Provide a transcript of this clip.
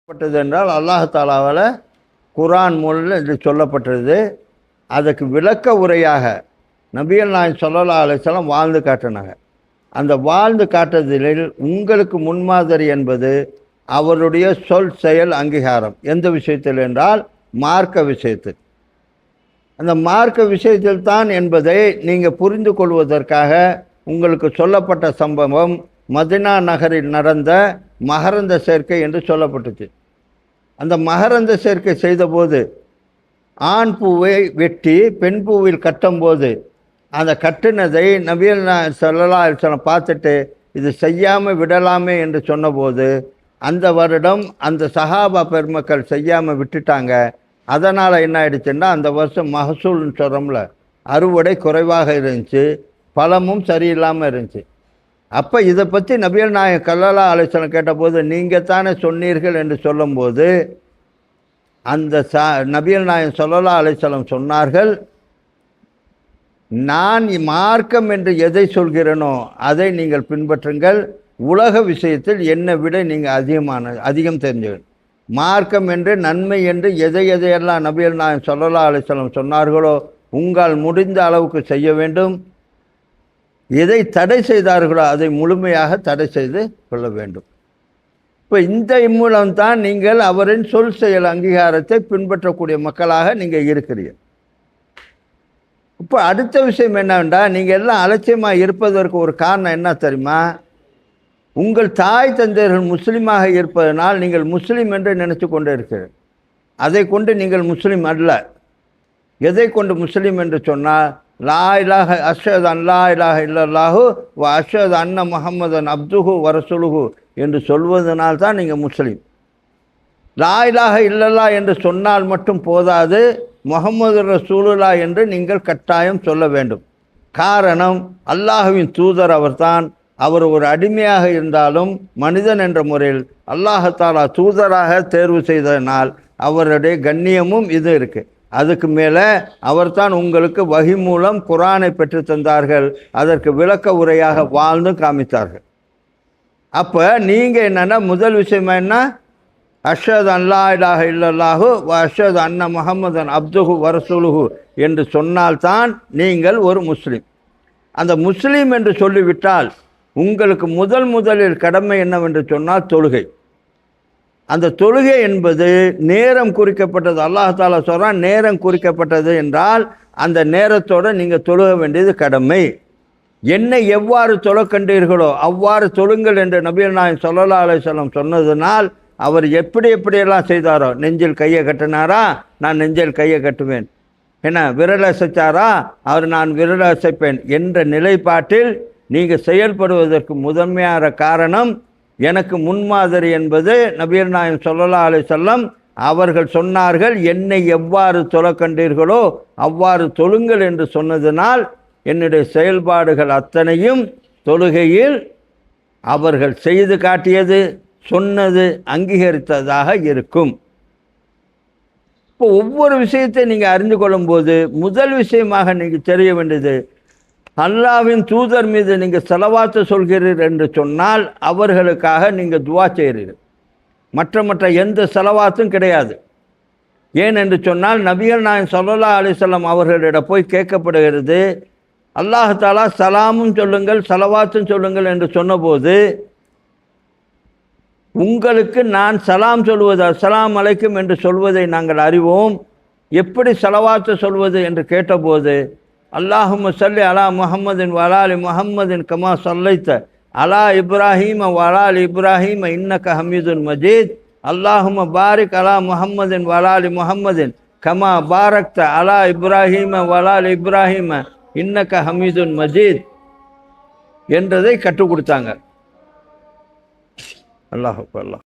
பட்டது என்றால் அல்லாஹாலாவால் குர்ஆன் மூலம் இது சொல்லப்பட்டது. அதுக்கு விளக்க உரையாக நபிகள் நாயகம் ஸல்லல்லாஹு அலைஹி வஸல்லம் வாழ்ந்து காட்டினாங்க. அந்த வாழ்ந்து காட்டுதலில் உங்களுக்கு முன்மாதிரி என்பது அவருடைய சொல் செயல் அங்கீகாரம். எந்த விஷயத்தில் என்றால் மார்க்க விஷயத்தில். அந்த மார்க்க விஷயத்தில் தான் என்பதை நீங்கள் புரிந்து கொள்வதற்காக உங்களுக்கு சொல்லப்பட்ட சம்பவம் மதினா நகரில் நடந்த மகரந்த சேர்க்கை என்று சொல்லப்பட்டுச்சு. அந்த மகரந்த சேர்க்கை செய்தபோது ஆண் பூவை வெட்டி பெண் பூவில் கட்டும்போது அந்த கட்டினதை நபிகள் ஸல்லல்லாஹு அலைஹி வஸல்லம் பார்த்துட்டு இது செய்யாமல் விடலாமே என்று சொன்னபோது அந்த வருடம் அந்த சஹாபா பெருமக்கள் செய்யாமல் விட்டுட்டாங்க. அதனால் என்ன ஆயிடுச்சுன்னா அந்த வருஷம் மகசூல்னு சொல்கிறோம்ல, அறுவடை குறைவாக இருந்துச்சு, பழமும் சரியில்லாமல் இருந்துச்சு. அப்போ இதை பற்றி நபிகள் நாயகம் ஸல்லல்லாஹு அலைஹி வஸல்லம் கேட்டபோது நீங்கள் தானே சொன்னீர்கள் என்று சொல்லும்போது அந்த நபிகள் நாயகம் ஸல்லல்லாஹு அலைஹி வஸல்லம் சொன்னார்கள், நான் மார்க்கம் என்று எதை சொல்கிறேனோ அதை நீங்கள் பின்பற்றுங்கள். உலக விஷயத்தில் என்னை விட நீங்கள் அதிகம் தெரிஞ்சவன். மார்க்கம் என்று நன்மை என்று எதையெல்லாம் நபிகள் நாயகம் ஸல்லல்லாஹு அலைஹி வஸல்லம் சொன்னார்களோ உங்கள் முடிந்த அளவுக்கு செய்ய வேண்டும். எதை தடை செய்தார்களோ அதை முழுமையாக தடை செய்து கொள்ள வேண்டும். இப்போ இந்த மூலம்தான் நீங்கள் அவரின் சொல் செயல் அங்கீகாரத்தை பின்பற்றக்கூடிய மக்களாக நீங்கள் இருக்கிறீர்கள். இப்போ அடுத்த விஷயம் என்னவென்றால் நீங்கள் எல்லாம் அலட்சியமாக இருப்பதற்கு ஒரு காரணம் என்ன தெரியுமா? உங்கள் தாய் தந்தையர்கள் முஸ்லீமாக இருப்பதனால் நீங்கள் முஸ்லீம் என்று நினச்சி கொண்டு இருக்கிறீர்கள். அதை கொண்டு நீங்கள் முஸ்லீம் அல்ல. எதை கொண்டு முஸ்லீம் என்று சொன்னால் லா இலாஹ அஷ்ஹது அன் லா இலாஹ இல்லல்லாஹு வ அஷ்ஹது அன்ன முஹம்மதன் அப்துஹு வ ரசூலுஹு என்று சொல்வதனால் தான் நீங்கள் முஸ்லீம். லா இலாஹ இல்லல்லாஹ் என்று சொன்னால் மட்டும் போதாது, முஹம்மது ரசூலுல்லாஹ் என்று நீங்கள் கட்டாயம் சொல்ல வேண்டும். காரணம், அல்லாஹ்வின் தூதர் அவர்தான். அவர் ஒரு அடிமையாக இருந்தாலும் மனிதன் என்ற முறையில் அல்லாஹ் தூதராக தேர்வு செய்ததனால் அவருடைய கண்ணியமும் இது இருக்குது. அதுக்கு மேலே அவர்தான் உங்களுக்கு வஹி மூலம் குர்ஆனை பெற்று தந்தார்கள். அதற்கு விளக்க உரையாக வாழ்ந்து காமித்தார்கள். அப்போ நீங்கள் என்னென்னா முதல் விஷயம் என்ன? அஷ்ஹது அன் லா இலாஹ இல்லல்லாஹு வ அஷ்ஹது அன்ன முஹம்மதன் அப்துஹு வ ரசூலுஹு என்று சொன்னால்தான் நீங்கள் ஒரு முஸ்லீம். அந்த முஸ்லீம் என்று சொல்லிவிட்டால் உங்களுக்கு முதலில் கடமை என்னவென்று சொன்னால் தொழுகை. அந்த தொழுகை என்பது நேரம் குறிக்கப்பட்டது. அல்லாஹ் தஆலா சொல்கிறான், நேரம் குறிக்கப்பட்டது என்றால் அந்த நேரத்தோடு நீங்கள் தொழுக வேண்டியது கடமை. என்னை எவ்வாறு தொழக்கண்டீர்களோ அவ்வாறு தொழுங்கள் என்று நபிகள் நாயகம் ஸல்லல்லாஹு அலைஹி வஸல்லம் சொன்னதனால் அவர் எப்படியெல்லாம் செய்தாரோ, நெஞ்சில் கையை கட்டினாரா, நான் நெஞ்சில் கையை கட்டுவேன். என்ன விரல் அசைச்சாரா, அவர் நான் விரல் அசைப்பேன் என்ற நிலைப்பாட்டில் நீங்கள் செயல்படுவதற்கு முதன்மையான காரணம் எனக்கு முன்மாதிரி என்பது நபிகள் நாயகம் ஸல்லல்லாஹு அலைஹி வஸல்லம் அவர்கள் சொன்னார்கள், என்னை எவ்வாறு தொழக்கண்டீர்களோ அவ்வாறு தொழுங்கள் என்று சொன்னதனால் என்னுடைய செயல்பாடுகள் அத்தனையும் தொழுகையில் அவர்கள் செய்து காட்டியது சொன்னது அங்கீகரித்ததாக இருக்கும். இப்போ ஒவ்வொரு விஷயத்தை நீங்கள் அறிந்து கொள்ளும்போது முதல் விஷயமாக நீங்கள் தெரிய வேண்டியது, அல்லாஹ்வின் தூதர் மீது நீங்கள் ஸலவாத்து சொல்கிறீர்கள் என்று சொன்னால் அவர்களுக்காக நீங்கள் துஆ செய்கிறீர்கள். மற்ற எந்த ஸலவாத்தும் கிடையாது. ஏன் என்று சொன்னால் நபிகள் நாயகம் ஸல்லல்லாஹு அலைஹி வஸல்லம் அவர்களிடம் போய் கேட்கப்படுகிறது, அல்லாஹ் தஆலா சலாமும் சொல்லுங்கள் ஸலவாத்தும் சொல்லுங்கள் என்று சொன்னபோது உங்களுக்கு நான் சலாம் சொல்வது அஸ்ஸலாமு அலைக்கும் என்று சொல்வதை நாங்கள் அறிவோம், எப்படி ஸலவாத்து சொல்வது என்று கேட்டபோது அல்லாஹும்ம ஸல்லி அலா முஹம்மதின் வ அலா ஆலி முஹம்மதின் கமா ஸல்லைத அலா இப்ராஹீம வ அலா ஆலி இப்ராஹீம இன்னக ஹமீதுன் மஜீத் அல்லாஹும்ம பாரிக் அலா முஹம்மதின் வ அலா ஆலி முஹம்மதின் கமா பாரக்த அலா இப்ராஹீம வ அலா ஆலி இப்ராஹீம இன்னக ஹமீதுன் மஜீத் என்றதை கற்றுக் கொடுத்தாங்க. அல்லாஹ் அக்பர்.